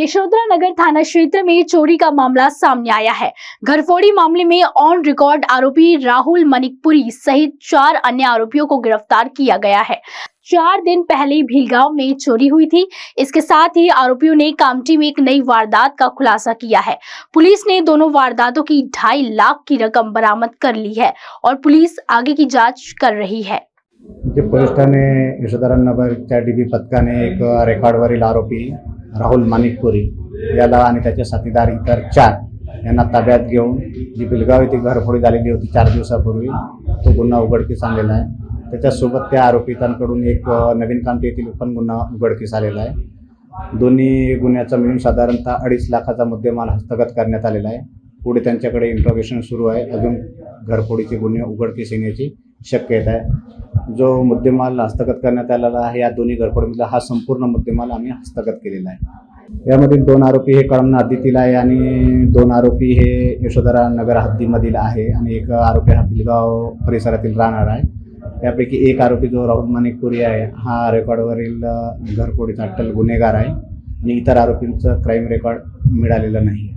यशोधरा नगर थाना क्षेत्र में चोरी का मामला सामने आया है। घरफोड़ी मामले में ऑन रिकॉर्ड आरोपी राहुल मनिकपुरी सहित 4 अन्य आरोपियों को गिरफ्तार किया गया है। 4 दिन पहले भीलगांव में चोरी हुई थी। इसके साथ ही आरोपियों ने कामठी में एक नई वारदात का खुलासा किया है। पुलिस ने दोनों वारदातों की 2.5 लाख की रकम बरामद कर ली है और पुलिस आगे की जांच कर रही है। पोलीस ठाणे यशोधरा नगरच्या डीबी पथकाने एक रेकॉर्डवरील आरोपी राहुल मानिकपुरी याला आणि त्याचे साथीदार इतर 4 यांना ताब्यात घेऊन जी बिलगाव येथे घरफोडी झालेली होती 4 दिवसापूर्वी तो गुन्हा उघडकीस आणलेला आहे। त्याच्यासोबत त्या आरोपितांकडून एक नवीन कामठी येथील पण गुन्हा उघडकीस आलेला आहे। दोन्ही गुन्ह्याचा मिळून साधारणतः 2.5 लाखाचा मुद्देमाल हस्तगत करण्यात आलेला आहे। पुढे त्यांच्याकडे इंट्रोगेशन सुरू आहे। अजून घरफोडीचे गुन्हे उघडकीस येण्याची शक्यता आहे। जो मुद्देमाल हस्तगत करण्यात आलेला आहे या दोन्ही घरफोडीमधला हा संपूर्ण मुद्देमाल आम्ही हस्तगत केलेला आहे। यामधील 2 आरोपी हे कळमना हद्दीतील आहे आणि 2 आरोपी हे यशोधरा नगर हद्दीमधील आहे आणि एक आरोपी हा बिलगाव परिसरातील राहणार आहे। यापैकी एक आरोपी जो राहुल मानिकपुरी आहे हा रेकॉर्डवरील घरफोडीचा अट्टल गुन्हेगार आहे आणि इतर आरोपींचं क्राईम रेकॉर्ड मिळालेलं नाही।